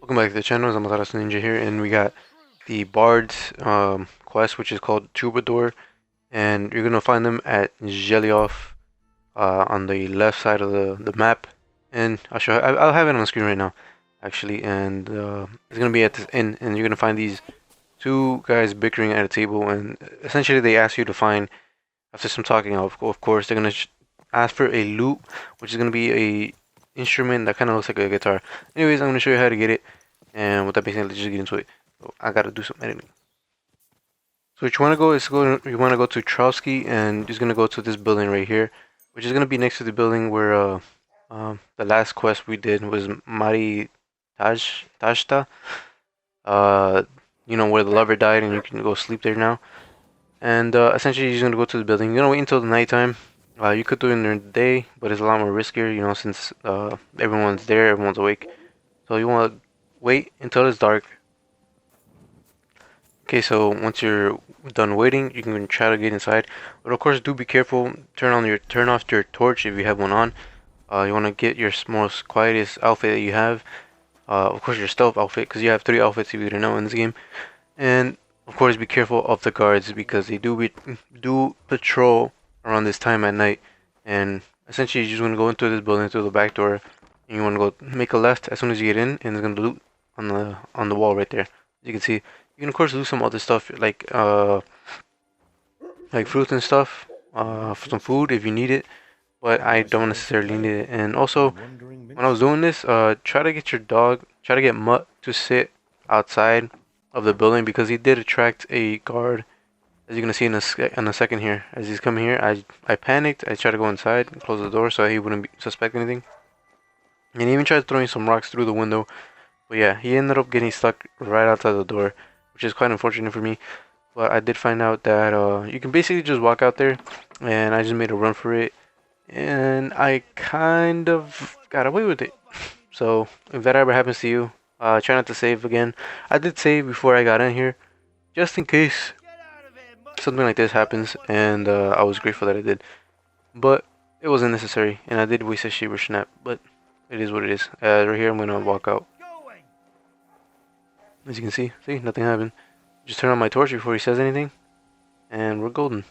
Welcome back to the channel. It's AmaterasuNinja here, and we got the Bard's quest, which is called Troubadour, and you're gonna find them at Zelioff on the left side of the map. And I'll show. I'll have it on the screen right now, actually. And it's gonna be at this inn, and you're gonna find these two guys bickering at a table, and essentially they ask you to find. After some talking, of course, they're gonna ask for a lute, which is gonna be a instrument that kind of looks like a guitar. Anyways, I'm gonna show you how to get it. And with that being said, let's just get into it. So I gotta do some editing. So what you wanna go is you wanna go to Trotsky and just gonna go to this building right here, which is gonna be next to the building where the last quest we did was Mari Tashta. Uh you know where the lover died and you can go sleep there now. And essentially you're just gonna go to the building. You're gonna wait until the nighttime. You could do it during the day, but it's a lot more riskier, you know, since everyone's there, everyone's awake. So you wanna wait until it's dark. Okay, so once you're done waiting, you can try to get inside. But of course, do be careful. Turn off your torch if you have one on. You want to get your most quietest outfit that you have. Of course, your stealth outfit, because you have three outfits if you didn't know in this game. And of course, be careful of the guards because they do patrol around this time at night. And essentially, you just want to go into this building through the back door. And you want to go make a left as soon as you get in, and it's gonna loot on the wall right there. As you can see. You can of course do some other stuff like fruits and stuff, some food if you need it, but I don't necessarily need it. And also, when I was doing this, try to get Mutt to sit outside of the building because he did attract a guard. As you're gonna see in a second here, as he's coming here, I panicked. I tried to go inside, and close the door so he wouldn't suspect anything, and he even tried throwing some rocks through the window. But yeah, he ended up getting stuck right outside the door, which is quite unfortunate for me. But I did find out that you can basically just walk out there, and I just made a run for it, and I kind of got away with it. So if that ever happens to you, try not to save again. I did save before I got in here, just in case something like this happens, and I was grateful that I did. But it wasn't necessary, and I did waste a Shiver Snap, but it is what it is. Right here, I'm gonna walk out. As you can see, nothing happened. Just turn on my torch before he says anything, and we're golden.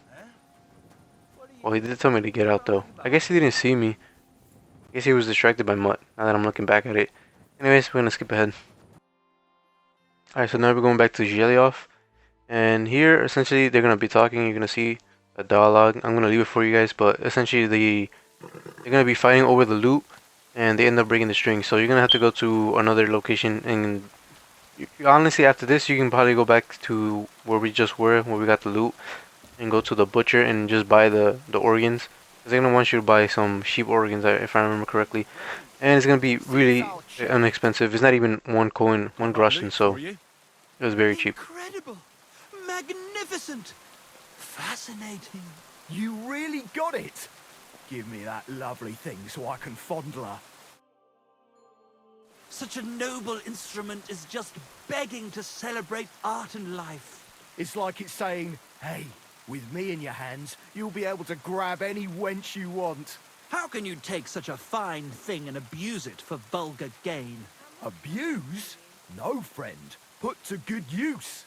Well, he did tell me to get out, though. I guess he didn't see me. I guess he was distracted by Mutt, now that I'm looking back at it. Anyways, we're gonna skip ahead. Alright, so now we're going back to Zhelyaoff. And here, essentially, they're gonna be talking. You're gonna see a dialogue. I'm gonna leave it for you guys, but essentially, they're gonna be fighting over the loot, and they end up breaking the string. So you're gonna have to go to another location and honestly, after this, you can probably go back to where we just were, where we got the loot, and go to the butcher and just buy the organs. Because they're gonna want you to buy some sheep organs, if I remember correctly, and it's gonna be really inexpensive. It's not even one coin, one groschen, so it was very cheap. Incredible, magnificent, fascinating. You really got it. Give me that lovely thing so I can fondle her. Such a noble instrument is just begging to celebrate art and life. It's like it's saying, hey, with me in your hands, you'll be able to grab any wench you want. How can you take such a fine thing and abuse it for vulgar gain? Abuse? No, friend. Put to good use.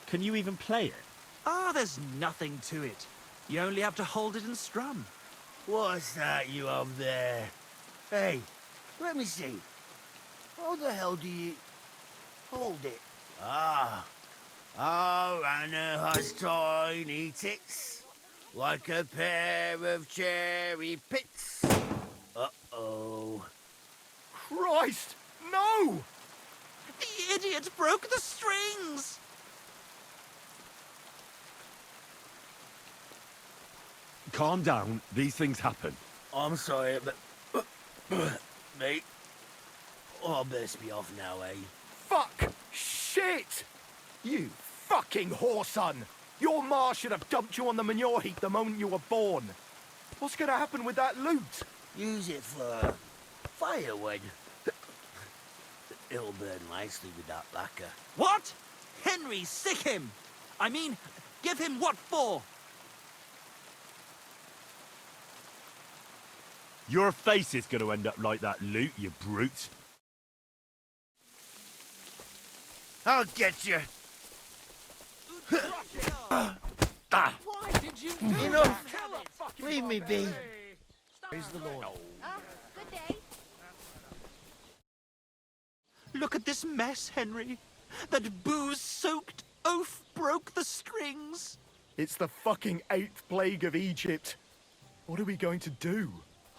Can you even play it? Ah, there's nothing to it. You only have to hold it and strum. What's that you up there? Hey, let me see. How the hell do you hold it? Ah. Oh, Anna has tiny tits, like a pair of cherry pits. Uh-oh. Christ, no! The idiot broke the strings! Calm down. These things happen. I'm sorry, but... mate. Oh, I best be off now, eh? Fuck! Shit! You fucking whoreson! Your ma should have dumped you on the manure heap the moment you were born. What's gonna happen with that loot? Use it for firewood. It'll burn nicely with that lacquer. What? Henry, sick him! I mean, give him what for? Your face is going to end up like that loot, you brute. I'll get you. Why did you do Enough. Leave me be. Praise the Lord. Good day. Look at this mess, Henry. That booze-soaked oaf broke the strings. It's the fucking 8th plague of Egypt. What are we going to do?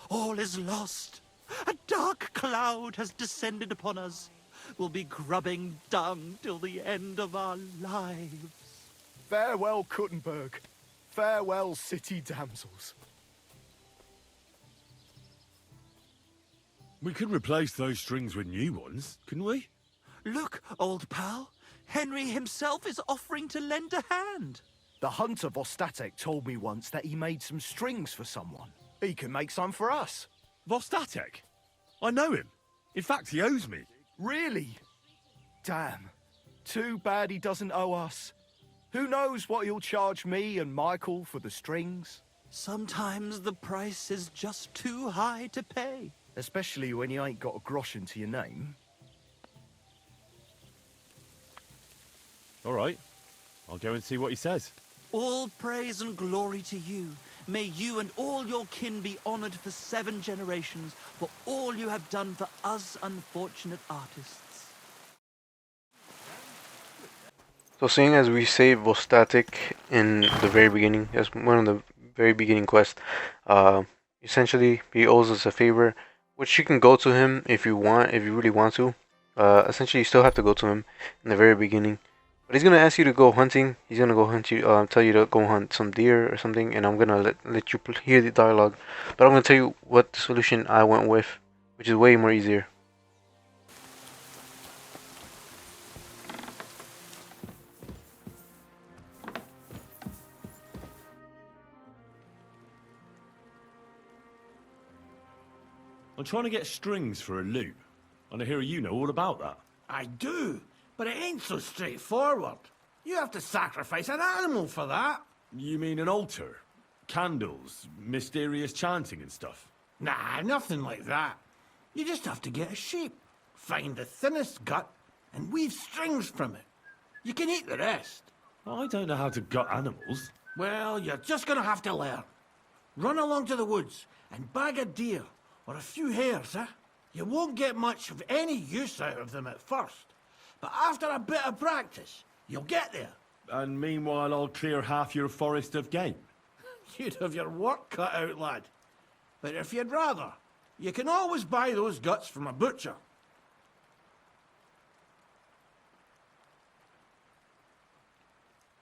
All is lost. A dark cloud has descended upon us. We'll be grubbing dung till the end of our lives. Farewell, Kuttenberg. Farewell, city damsels. We could replace those strings with new ones, couldn't we? Look, old pal. Henry himself is offering to lend a hand. The hunter Vostatek told me once that he made some strings for someone. He can make some for us. Vostatek? I know him. In fact, he owes me. Really? Damn. Too bad he doesn't owe us. Who knows what he'll charge me and Michael for the strings? Sometimes the price is just too high to pay. Especially when you ain't got a groschen to your name. All right. I'll go and see what he says. All praise and glory to you. May you and all your kin be honored for 7 generations for all you have done for us unfortunate artists. So seeing as we saved Vostatic in the very beginning, as one of the very beginning quests, essentially he owes us a favor, which you can go to him if you want, if you really want to. Essentially you still have to go to him in the very beginning. But he's gonna ask you to go hunting. He's gonna go hunt you, tell you to go hunt some deer or something, and I'm gonna let you hear the dialogue. But I'm gonna tell you what solution I went with, which is way more easier. I'm trying to get strings for a loop, and I hear you know all about that. I do, but it ain't so straightforward. You have to sacrifice an animal for that. You mean an altar? Candles, mysterious chanting and stuff? Nah, nothing like that. You just have to get a sheep, find the thinnest gut, and weave strings from it. You can eat the rest. I don't know how to gut animals. Well, you're just gonna have to learn. Run along to the woods and bag a deer or a few hares, eh? You won't get much of any use out of them at first, but after a bit of practice, you'll get there. And meanwhile, I'll clear half your forest of game. You'd have your work cut out, lad. But if you'd rather, you can always buy those guts from a butcher.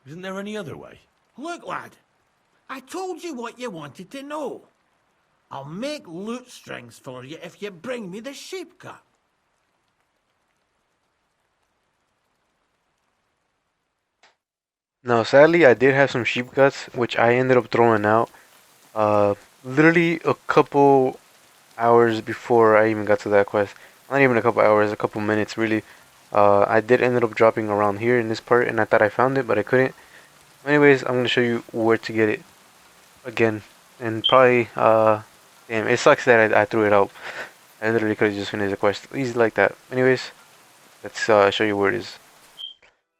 Isn't there any other way? Look, lad, I told you what you wanted to know. I'll make lute strings for you if you bring me the sheep cut. Now, sadly, I did have some sheep guts, which I ended up throwing out. Literally a couple hours before I even got to that quest. Not even a couple hours, a couple minutes, really. I did end up dropping around here in this part, and I thought I found it, but I couldn't. Anyways, I'm gonna show you where to get it again, and probably, damn, it sucks that I threw it out. I literally could have just finished the quest easy like that. Anyways, let's show you where it is.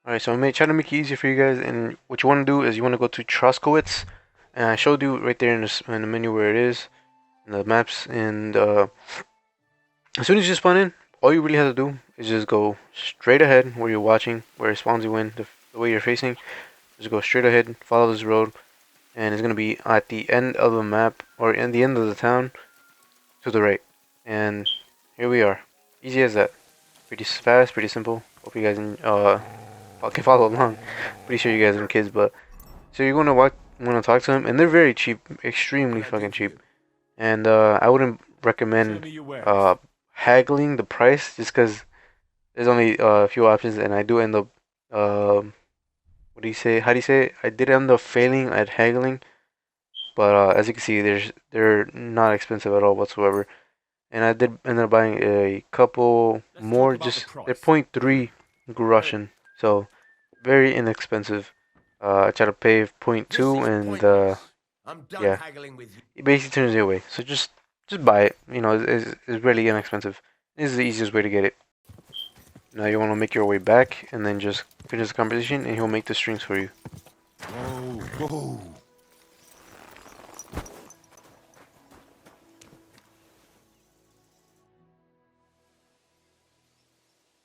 Alright, so I'm try to make it easier for you guys, and what you want to do is you want to go to Troskowitz, and I showed you right there in the menu where it is, in the maps, and as soon as you spawn in, all you really have to do is just go straight ahead where you're watching, where it spawns you in, the way you're facing. Just go straight ahead, follow this road, and it's going to be at the end of the map, or in the end of the town, to the right. And here we are. Easy as that. Pretty fast, pretty simple. Hope you guys can follow along. Pretty sure you guys are kids, but so you're gonna want to talk to them, and they're very cheap, extremely fucking cheap. And I wouldn't recommend haggling the price just because there's only a few options, and I do end up what do you say? How do you say it? I did end up failing at haggling, but as you can see, they're not expensive at all whatsoever. And I did end up buying a couple more. Just they're 0.3 Russian, so very inexpensive. I try to pay 0.2, and I'm done yeah, haggling with you. it basically turns you away. So just just buy it. You know, it's really inexpensive. This is the easiest way to get it. Now you want to make your way back and then just finish the composition, and he'll make the strings for you. Whoa, whoa.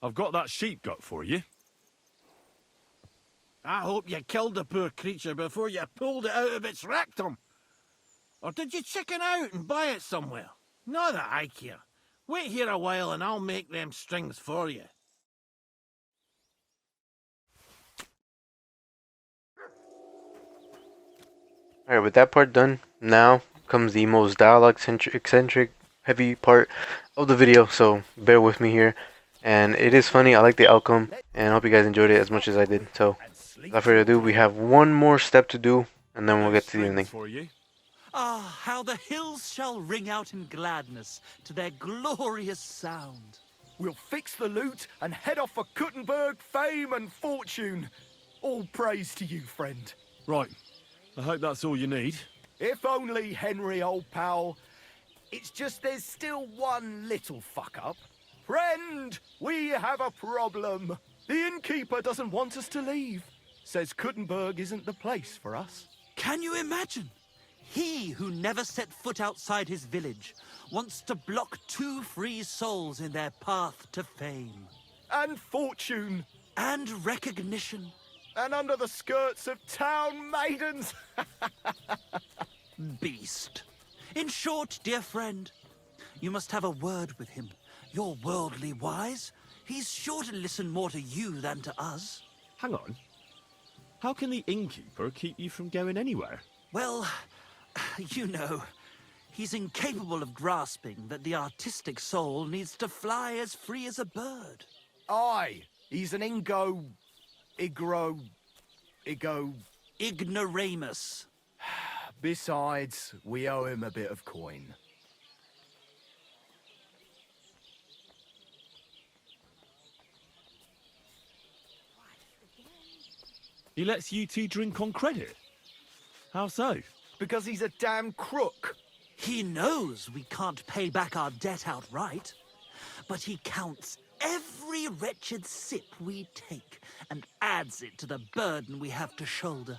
I've got that sheep gut for you. I hope you killed the poor creature before you pulled it out of its rectum. Or did you chicken out and buy it somewhere? Not that I care. Wait here a while and I'll make them strings for you. Alright, with that part done, now comes the most dialogue eccentric heavy part of the video, so bear with me here. And it is funny, I like the outcome, and I hope you guys enjoyed it as much as I did. So, without further ado, we have one more step to do, and then we'll get to the ending. For you. Ah, how the hills shall ring out in gladness to their glorious sound. We'll fix the loot and head off for Kuttenberg, fame and fortune. All praise to you, friend. Right. I hope that's all you need. If only, Henry, old pal. It's just there's still one little fuck-up. Friend, we have a problem. The innkeeper doesn't want us to leave. Says Kuttenberg isn't the place for us. Can you imagine? He who never set foot outside his village wants to block 2 free souls in their path to fame. And fortune. And recognition. And under the skirts of town maidens. Beast. In short, dear friend, you must have a word with him. You're worldly wise. He's sure to listen more to you than to us. Hang on. How can the innkeeper keep you from going anywhere? Well, you know, he's incapable of grasping that the artistic soul needs to fly as free as a bird. Aye, he's an Ignoramus. Besides, we owe him a bit of coin. He lets you two drink on credit. How so? Because he's a damn crook. He knows we can't pay back our debt outright, but he counts every wretched sip we take and adds it to the burden we have to shoulder.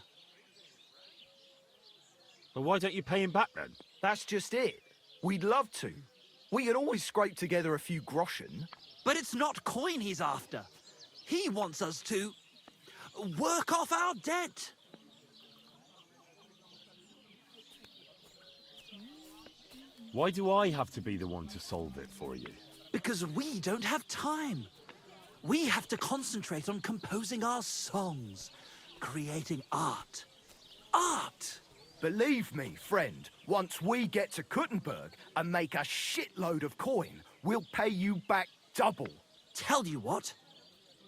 Well, why don't you pay him back then? That's just it. We'd love to. We could always scrape together a few groschen. But it's not coin he's after. He wants us to work off our debt. Why do I have to be the one to solve it for you? Because we don't have time. We have to concentrate on composing our songs, creating art. Art! Believe me, friend, once we get to Kuttenberg and make a shitload of coin, we'll pay you back double. Tell you what,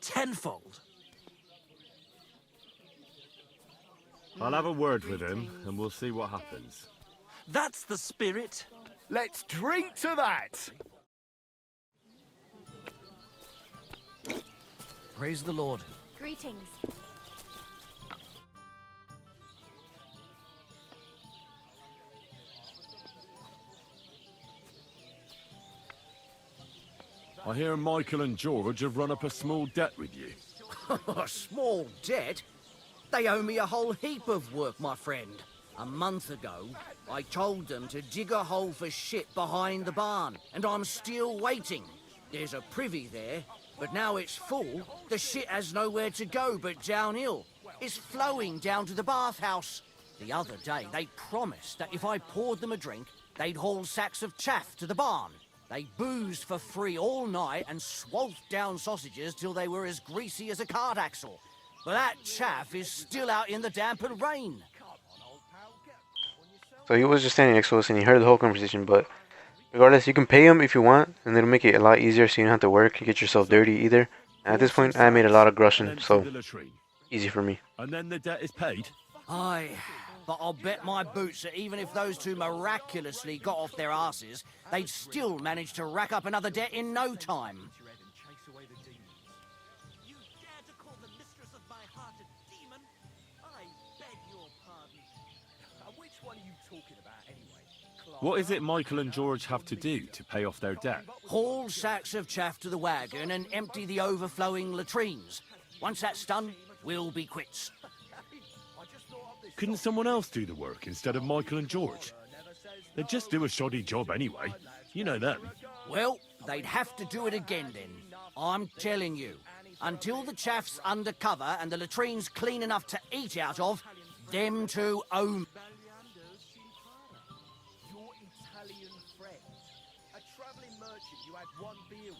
tenfold. I'll have a word with him, and we'll see what happens. That's the spirit. Let's drink to that! Praise the Lord. Greetings. I hear Michael and George have run up a small debt with you. A small debt? They owe me a whole heap of work, my friend. A month ago, I told them to dig a hole for shit behind the barn, and I'm still waiting. There's a privy there, but now it's full. The shit has nowhere to go but downhill. It's flowing down to the bathhouse. The other day, they promised that if I poured them a drink, they'd haul sacks of chaff to the barn. They boozed for free all night and swolfed down sausages till they were as greasy as a cart axle. But that chaff is still out in the damp and rain. So he was just standing next to us and he heard the whole conversation, but regardless, you can pay him if you want, and it'll make it a lot easier so you don't have to work and get yourself dirty either. And at this point, I made a lot of groschen, so easy for me. And then the debt is paid? Aye, but I'll bet my boots that even if those two miraculously got off their asses, they'd still manage to rack up another debt in no time. You dare to call the mistress of my heart a demon? I beg your pardon. Which one are you talking about anyway? What is it Michael and George have to do to pay off their debt? Haul sacks of chaff to the wagon and empty the overflowing latrines. Once that's done, we'll be quits. Couldn't someone else do the work instead of Michael and George? They'd just do a shoddy job anyway. You know them. Well, they'd have to do it again then. I'm telling you. Until the chaff's undercover and the latrine's clean enough to eat out of, them two own. Your Italian friend, a travelling merchant you had one beer with.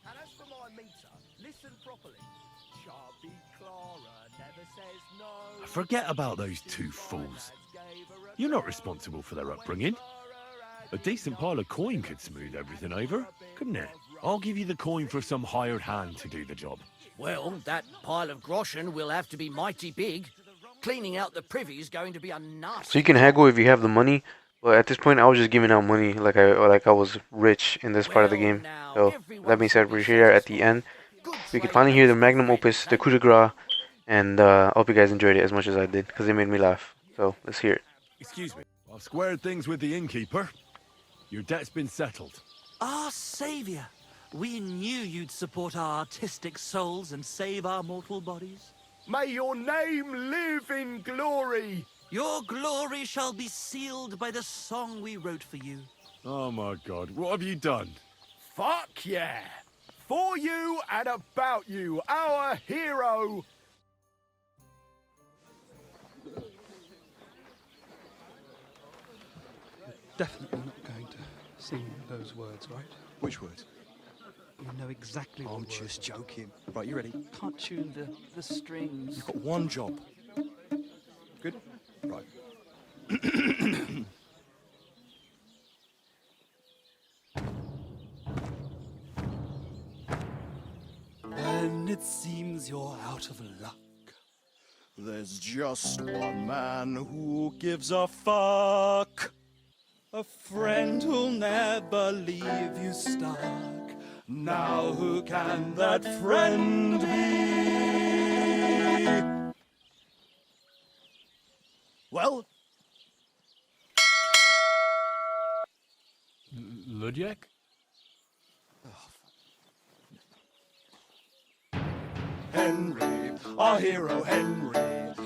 And as for my meter, listen properly. Chubby Clara never says no. Forget about those two fools. You're not responsible for their upbringing. A decent pile of coin could smooth everything over, couldn't it? I'll give you the coin for some hired hand to do the job. Well, that pile of groschen will have to be mighty big. Cleaning out the privy's going to be a nasty. So you can haggle if you have the money, but at this point I was just giving out money like I was rich in this part of the game. So that being said, we're here at the end. We can finally hear the magnum opus, the coup de grace, and I hope you guys enjoyed it as much as I did, because it made me laugh. So let's hear it. Excuse me. I've squared things with the innkeeper. Your debt's been settled. Our saviour. We knew you'd support our artistic souls and save our mortal bodies. May your name live in glory. Your glory shall be sealed by the song we wrote for you. Oh my God, what have you done? Fuck yeah. For you and about you, our hero. Definitely not going to sing those words, right? Which words? You know exactly what I'm words. just joking. Right, you ready? Can't tune the strings. You've got one job. Good? Right. When it seems you're out of luck, There's just one man who gives a fuck. a friend who'll never leave you stuck. Now who can that friend be? Well, Ludwig? Henry, our hero Henry,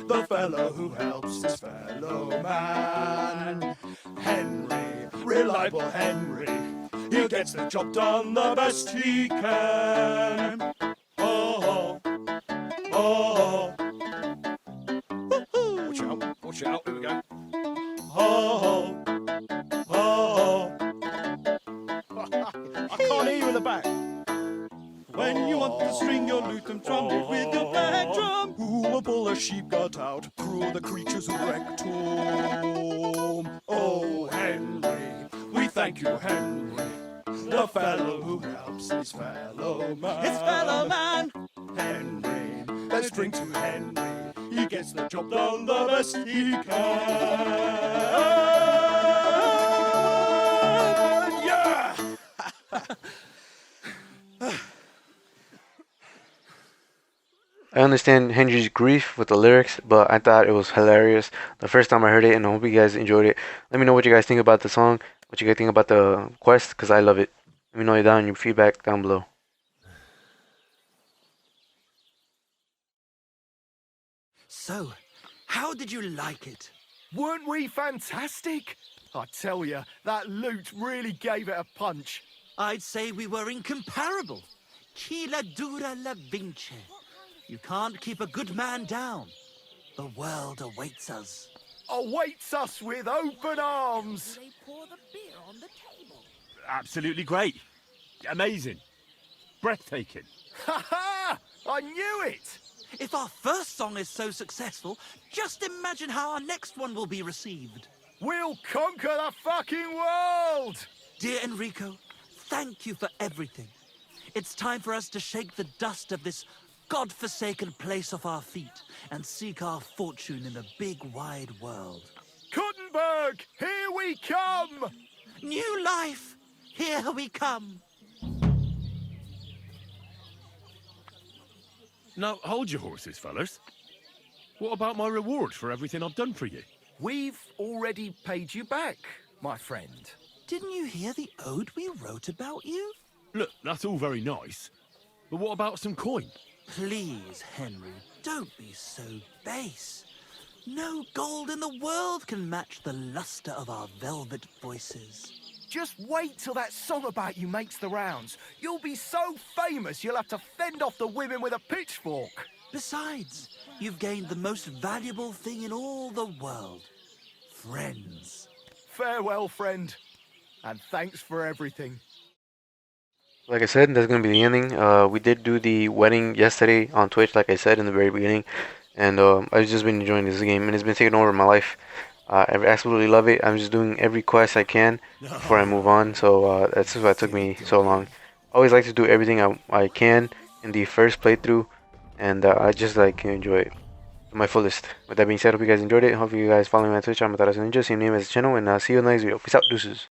the fellow who helps his fellow man. Henry, reliable Henry, he gets the job done the best he can. Oh, oh, oh. Watch out, here we go. Oh, oh, I can't hear you in the back. When you want to string your lute and trumpet with your back drum, who will pull a sheep gut out through the creature's rectum? Oh, Henry, we thank you, Henry, the fellow who helps his fellow man. His fellow man! Henry, let's drink to Henry, he gets the job done the best he can. Yeah! I understand Henry's grief with the lyrics, but I thought it was hilarious the first time I heard it, and I hope you guys enjoyed it. Let me know what you guys think about the song, what you guys think about the quest, because I love it. Let me know down your feedback down below. So, how did you like it? Weren't we fantastic? I tell you, that loot really gave it a punch. I'd say we were incomparable. Chi la dura la vince. You can't keep a good man down. The world awaits us. Awaits us with open arms. They pour the beer on the table. Absolutely great. Amazing. Breathtaking. Ha ha! I knew it! If our first song is so successful, just imagine how our next one will be received. We'll conquer the fucking world! Dear Enrico, thank you for everything. It's time for us to shake the dust of this God-forsaken place off our feet and seek our fortune in the big wide world. Kuttenberg, here we come! New life! Here we come! Now, hold your horses, fellas. What about my reward for everything I've done for you? We've already paid you back, my friend. Didn't you hear the ode we wrote about you? Look, that's all very nice. But what about some coin? Please, Henry, don't be so base. No gold in the world can match the luster of our velvet voices. Just wait till that song about you makes the rounds. You'll be so famous you'll have to fend off the women with a pitchfork. Besides, you've gained the most valuable thing in all the world. Friends. Farewell, friend. And thanks for everything. Like I said, that's gonna be the ending. We did do the wedding yesterday on Twitch, like I said in the very beginning, and I've just been enjoying this game, and it's been taking over my life. I absolutely love it. I'm just doing every quest I can before I move on, so that's why it took me so long. I always like to do everything I can in the first playthrough, and I just like to enjoy it to my fullest. With that being said, hope you guys enjoyed it. Hope you guys follow me on Twitch. I'm AmaterasuNinja, same name as the channel, and see you in the next video. Peace out, deuces.